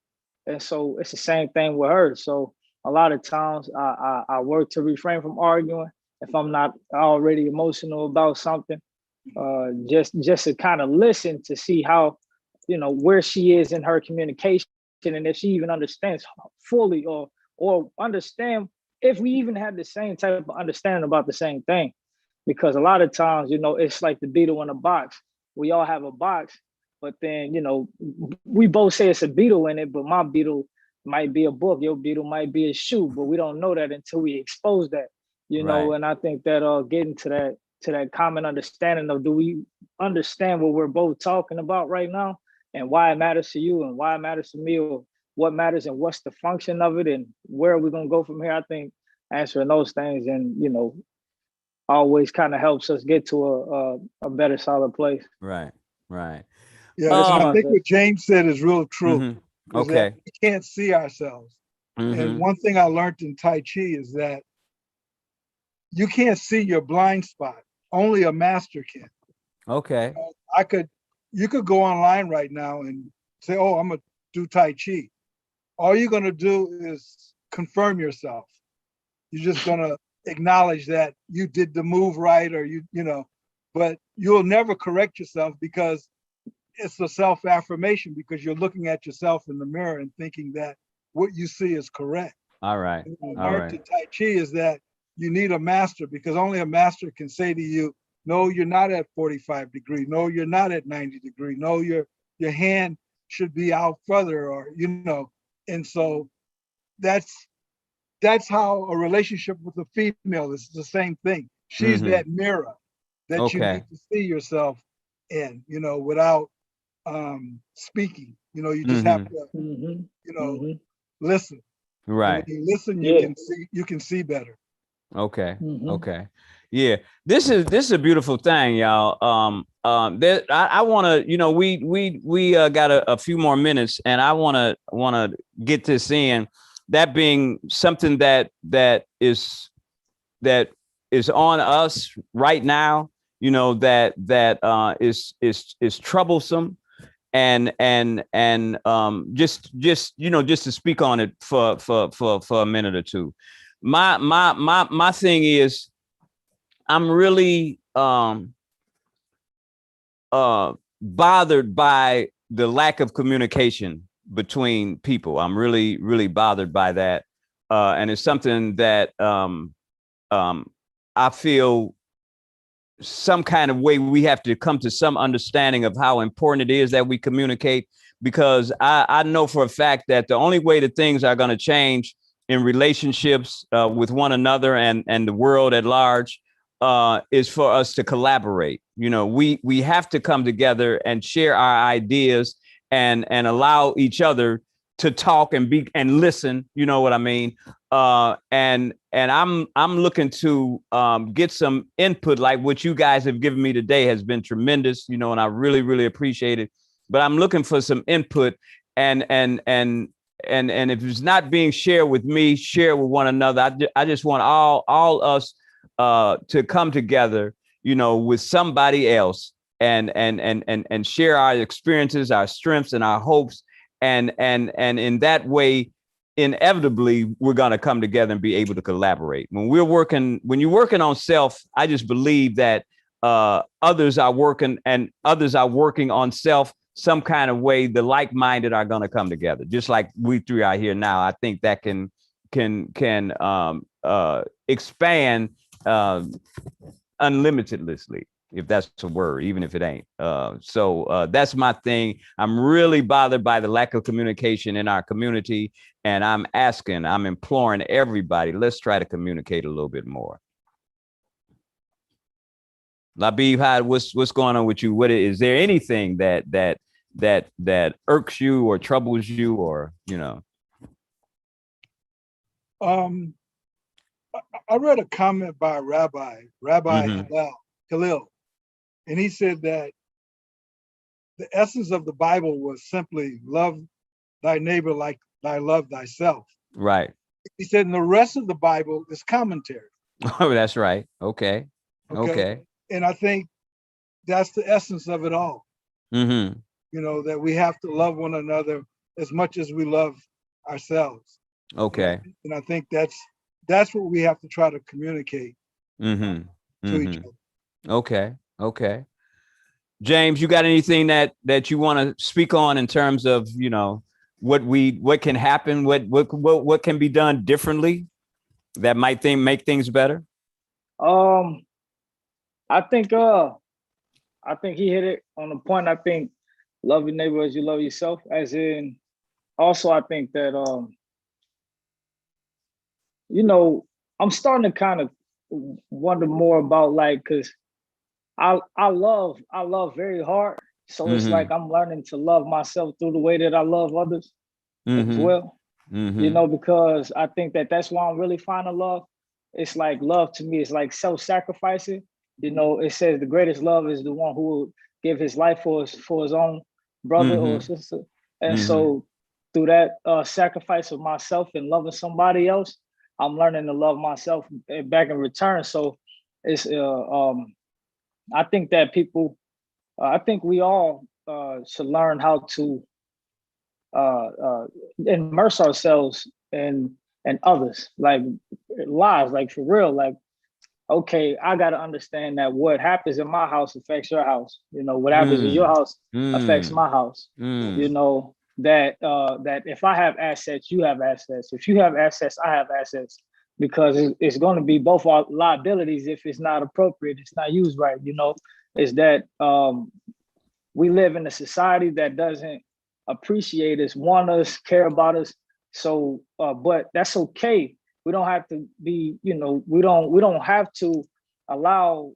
And so it's the same thing with her. So a lot of times I work to refrain from arguing if I'm not already emotional about something, just to kind of listen to see how, where she is in her communication, and if she even understands fully or understand if we even have the same type of understanding about the same thing. Because a lot of times, it's like the beetle in a box. We all have a box. But then, we both say it's a beetle in it, but my beetle might be a book, your beetle might be a shoe, but we don't know that until we expose that, Right. And I think that getting to that common understanding of, do we understand what we're both talking about right now, and why it matters to you and why it matters to me, or what matters and what's the function of it, and where are we going to go from here? I think answering those things and, always kind of helps us get to a better, solid place. Right. Yeah, That's and I my think what James said is real true. Mhm. Is that Okay. we can't see ourselves. And Mhm. one thing I learned in Tai Chi is that you can't see your blind spot. Only a master can. Okay. I could, you could go online right now and say, "Oh, I'm gonna do Tai Chi." All you're gonna do is confirm yourself. You're just gonna acknowledge that you did the move right, or you know, but you'll never correct yourself because it's a self-affirmation because you're looking at yourself in the mirror and thinking that what you see is correct. All right. And what I All learned right. in Tai Chi is that you need a master because only a master can say to you, no, you're not at 45 degree. No, you're not at 90 degree. No, your hand should be out further, or you know. And so that's that's how a relationship with a female is the same thing. She's Mhm. that mirror that you Okay. need to see yourself in, without speaking. You just have Mhm. to, hmm you know, hmm listen. And when Right. you listen, Yeah. you can see better. Okay. hmm Okay. Yeah. This is a beautiful thing, y'all. There, I want to, we got a few more minutes, and I want to get this in. That being something that is on us right now. That is troublesome, and just to speak on it for a minute or two. My thing is, I'm really bothered by the lack of communication between people. I'm really, really bothered by that. And it's something that I feel some kind of way we have to come to some understanding of how important it is that we communicate, because I know for a fact that the only way that things are going to change in relationships with one another and the world at large is for us to collaborate. We have to come together and share our ideas and allow each other to talk and listen. You know what I mean? And I'm looking to get some input, like what you guys have given me today has been tremendous, and I really, really appreciate it. But I'm looking for some input, and if it's not being shared with me, share with one another. I just want all us to come together, with somebody else, and share our experiences, our strengths, and our hopes, and in that way, inevitably we're going to come together and be able to collaborate. When you're working on self, I just believe that others are working on self some kind of way. The like-minded are going to come together, just like we three are here now. I think that can expand unlimitedly, if that's a word, even if it ain't. So that's my thing. I'm really bothered by the lack of communication in our community, and I'm imploring everybody, let's try to communicate a little bit more. Labib, what's going on with you? What is there anything that irks you or troubles you, or Um, I read a comment by Rabbi Mhm. Hillel, and he said that the essence of the Bible was simply love thy neighbor like thy love thyself. Right. He said, and the rest of the Bible is commentary. Oh, that's right. Okay. Okay. Okay. And I think that's the essence of it all, Mm-hmm. that we have to love one another as much as we love ourselves. Okay. And I think that's what we have to try to communicate Mm-hmm. to each Mm-hmm. other. Okay. Okay. James, you got anything that you want to speak on in terms of, what can happen, what can be done differently that might make things better? Um, I think he hit it on the point. I think love your neighbor as you love yourself. As in, also I think that I'm starting to kind of wonder more about, like, because I love very hard. So it's Mm-hmm. like I'm learning to love myself through the way that I love others as Mm-hmm. well. Mm-hmm. Because I think that that's why I'm really finding love. It's like love to me is like self-sacrificing. It says the greatest love is the one who will give his life for his own brother or Mhm. sister. And Mhm. so through that sacrifice of myself and loving somebody else, I'm learning to love myself back in return. So it's I think that people, I think we all should learn how to immerse ourselves in others, like lives, like for real. Like, okay, I got to understand that what happens in my house affects your house. You know, what happens in your Mm. house affects Mm. my house. You Mm. know, that if I have assets, you have assets. If you have assets, I have assets. Because it's going to be both our liabilities if it's not appropriate, it's not used right. You know, is that we live in a society that doesn't appreciate us, want us, care about us. So, but that's okay. We don't have to be, you know, we don't have to allow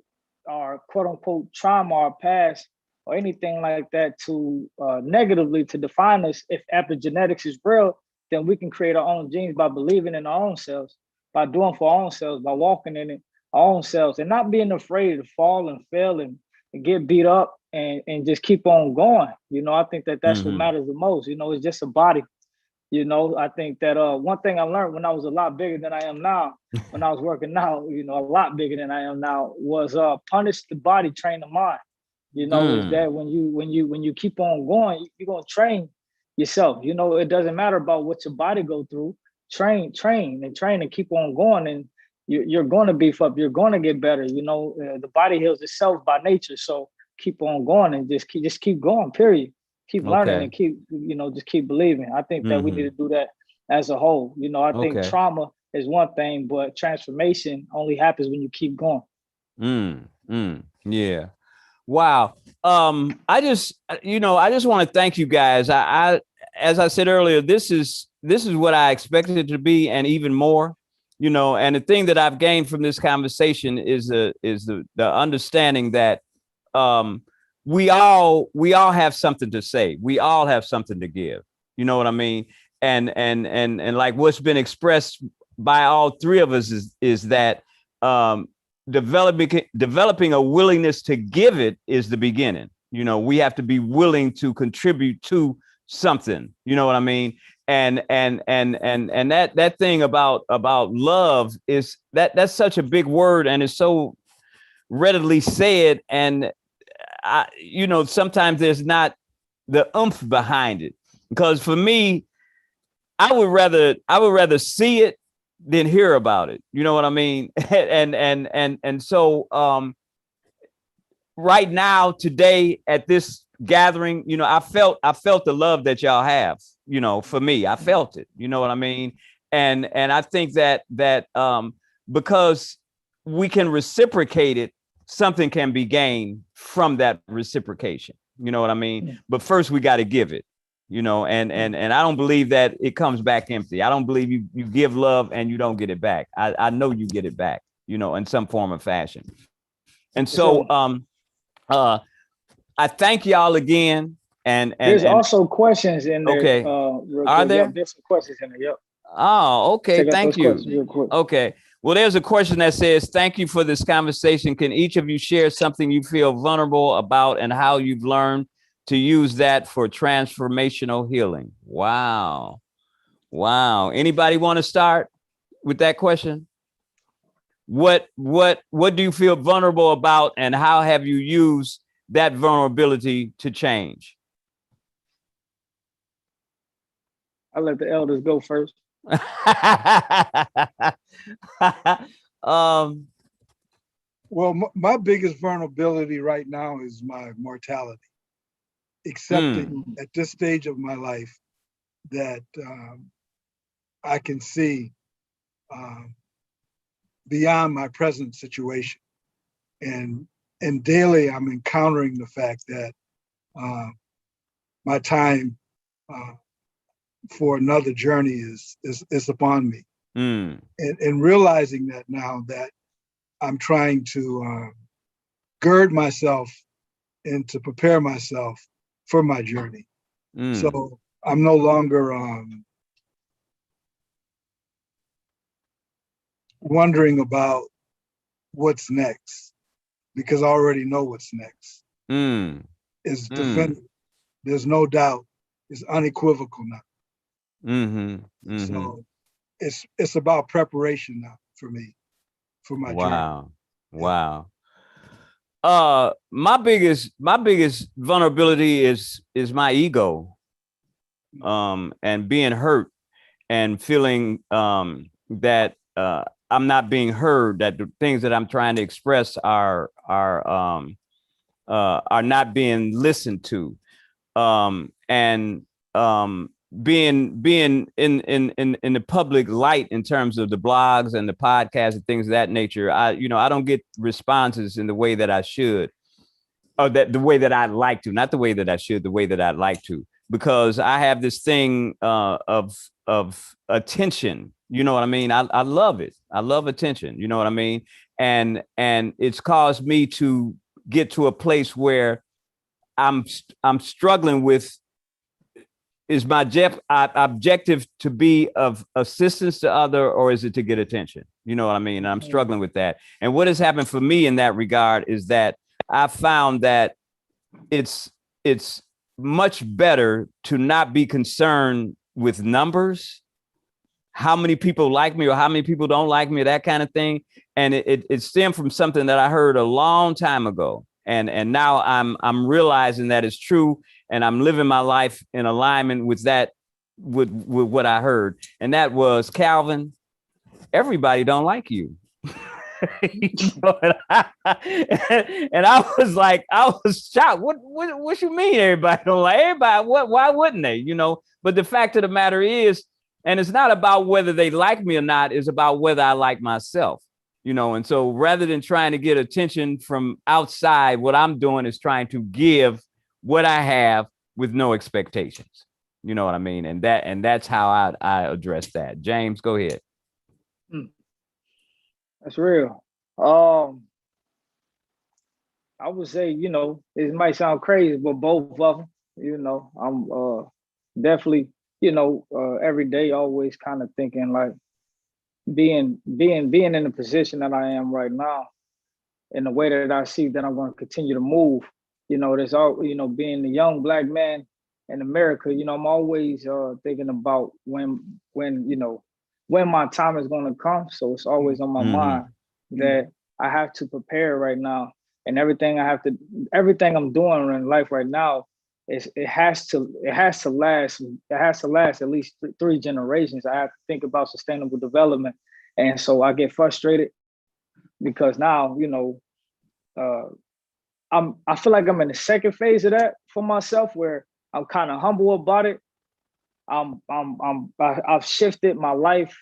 our quote unquote trauma, our past, or anything like that to negatively to define us. If epigenetics is real, then we can create our own genes by believing in our own selves, by doing for our own selves, by walking in it, our own selves, and not being afraid to fall and fail and get beat up and just keep on going. You know, I think that that's what Mhm. matters the most. You know, it's just a body. You know, I think that one thing I learned when I was a lot bigger than I am now, when I was working out, you know, a lot bigger than I am now, was punish the body, train the mind. You know, is Mm. that when you keep on going, you're gonna train yourself. You know, it doesn't matter about what your body go through. Train and keep on going, and you're going to beef up. You're going to get better. You know, the body heals itself by nature. So keep on going and just keep going. Period. Keep learning Okay. and keep just keep believing. I think that we need to Mhm. do that as a whole. You know, I think Okay. trauma is one thing, but transformation only happens when you keep going. Mm. Mm. Yeah. Wow. I just want to thank you guys. As I said earlier, this is what I expected it to be, and even more. And the thing that I've gained from this conversation is the understanding that um, we all have something to say. We all have something to give. You know what I mean? And like what's been expressed by all three of us is that um, developing a willingness to give it is the beginning. We have to be willing to contribute to something. You know what I mean? And that thing about love is that's such a big word, and it's so readily said. And sometimes there's not the oomph behind it. Because for me, I would rather see it than hear about it. You know what I mean? And so right now, today, at this gathering, I felt the love that y'all have. For me, I felt it. You know what I mean? And I think that because we can reciprocate it, something can be gained from that reciprocation. You know what I mean? Yeah. But first, we got to give it. And I don't believe that it comes back empty. I don't believe you give love and you don't get it back. I know you get it back. In some form or fashion. And so So uh I thank y'all again. And there's also questions in there, okay. real Are quick. Yep, there? there's some questions in there. Yep. Oh, okay. Check out Thank those you. questions real quick. Okay. Well, there's a question that says, thank you for this conversation. Can each of you share something you feel vulnerable about and how you've learned to use that for transformational healing? Wow. Wow. Anybody want to start with that question? What do you feel vulnerable about, and how have you used that vulnerability to change? I'll let the elders go first. um, Well, my biggest vulnerability right now is my mortality. Accepting at this stage of my life that I can see beyond my present situation, and daily I'm encountering the fact that my time for another journey is upon me, and realizing that now that I'm trying to gird myself and to prepare myself for my journey. So I'm no longer wondering about what's next, because I already know what's next. Is definitive. there's no doubt, is unequivocal now. Mm-hmm. So it's about preparation now for me, for my journey. Wow. Wow. My biggest vulnerability is my ego, and being hurt and feeling that I'm not being heard, that the things that I'm trying to express are not being listened to, and being in the public light in terms of the blogs and the podcasts and things of that nature. I don't get responses in the way that I should, or that the way that I'd like to, not the way that I should, the way that I'd like to, because I have this thing of attention. You know what I mean? I love it. I love attention. You know what I mean? And it's caused me to get to a place where I'm struggling with, is my objective to be of assistance to other, or is it to get attention? You know what I mean? And I'm struggling with that. And what has happened for me in that regard is that I found that it's much better to not be concerned with numbers, how many people like me or how many people don't like me, that kind of thing. And it stemmed from something that I heard a long time ago. And now I'm realizing that it's true, and I'm living my life in alignment with that, with what I heard. And that was, Calvin, everybody don't like you. And I was like, I was shocked. What you mean everybody don't like? Everybody, why wouldn't they? But the fact of the matter is, and it's not about whether they like me or not, it's about whether I like myself. And so rather than trying to get attention from outside, what I'm doing is trying to give what I have with no expectations. You know what I mean? And that's how I address that. James, go ahead. That's real. I would say, it might sound crazy, but both of them, I'm definitely, every day always kind of thinking like, being in the position that I am right now, in the way that I see that I'm going to continue to move, there's all, being the young Black man in America, I'm always thinking about when my time is going to come. So it's always on my mind that I have to prepare right now, and everything I'm doing in life right now it has to last at least three generations. I have to think about sustainable development. And so I get frustrated because now, I feel like I'm in the second phase of that for myself, where I'm kind of humble about it. I've shifted my life,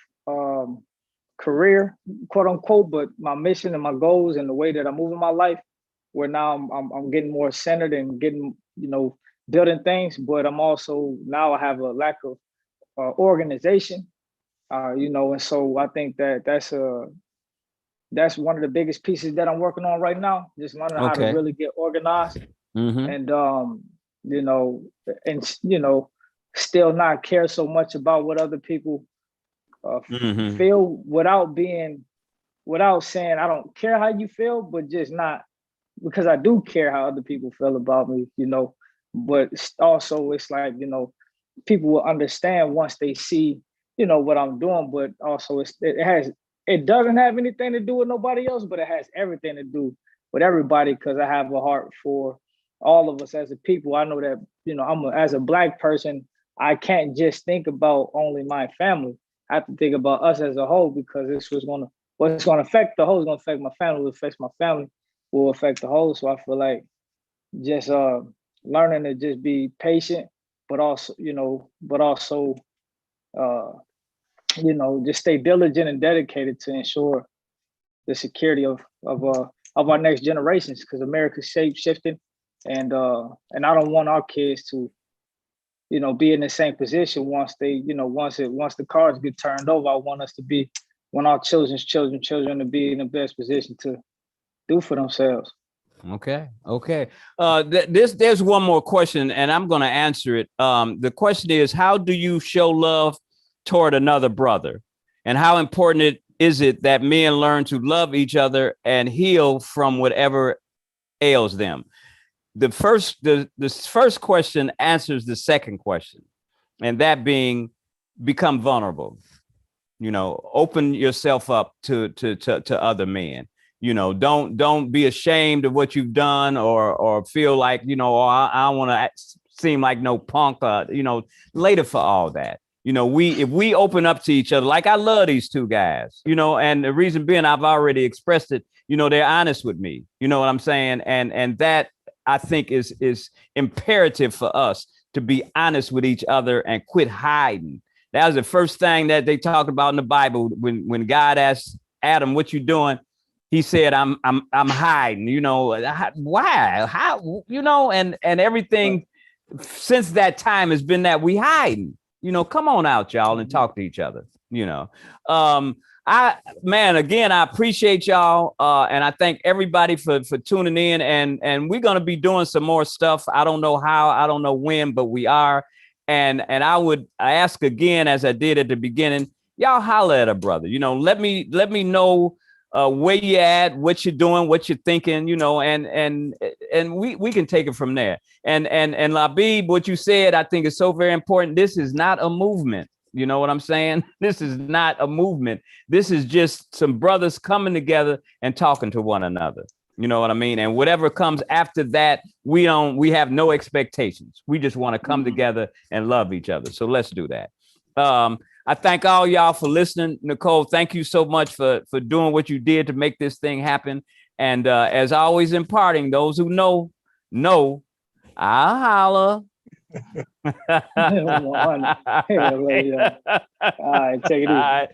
career, quote unquote, but my mission and my goals and the way that I'm moving my life, where now I'm getting more centered and getting, building things, but I'm also, now I have a lack of organization, and so I think that's one of the biggest pieces that I'm working on right now, just learning how to really get organized, and still not care so much about what other people feel, without saying I don't care how you feel, but just not, because I do care how other people feel about me, but also it's like, people will understand once they see, what I'm doing, but also it doesn't have anything to do with nobody else, but it has everything to do with everybody, because I have a heart for all of us as a people. I know that, as a Black person, I can't just think about only my family. I have to think about us as a whole, because what's going to affect the whole is going to affect my family. What affects my family will affect the whole. So I feel like just learning to just be patient, but also, just stay diligent and dedicated to ensure the security of our next generations, because America's shifting, and I don't want our kids to, be in the same position once they, once the cards get turned over. I want our children's children to be in the best position to do for themselves. Okay. There's one more question, and I'm going to answer it. The question is, how do you show love toward another brother, and how important is it that men learn to love each other and heal from whatever ails them? the first question answers the second question, and that being become vulnerable. Open yourself up to other men. Don't be ashamed of what you've done or feel like, oh, I don't want to seem like no punk, later for all that. If we open up to each other, like I love these two guys, and the reason being I've already expressed it, they're honest with me. You know what I'm saying? And that I think is imperative for us to be honest with each other and quit hiding. That was the first thing that they talk about in the Bible. When God asked Adam, "What you doing?" He said, "I'm hiding." Why? How? And everything since that time has been that we hiding. Come on out, y'all, and talk to each other. Again, I appreciate y'all, and I thank everybody for tuning in. And we're gonna be doing some more stuff. I don't know how, I don't know when, but we are. And I ask again, as I did at the beginning, y'all holler at a brother. Let me know where you at, what you're doing, what you're thinking. And we can take it from there. And Labib, what you said, I think is so very important. This is not a movement. You know what I'm saying? This is not a movement. This is just some brothers coming together and talking to one another. You know what I mean? And whatever comes after that, we have no expectations. We just want to come together and love each other. So let's do that. I thank all y'all for listening. Nicole, thank you so much for doing what you did to make this thing happen. And as always, imparting, those who know, I'll holler. All right, take it easy. All right.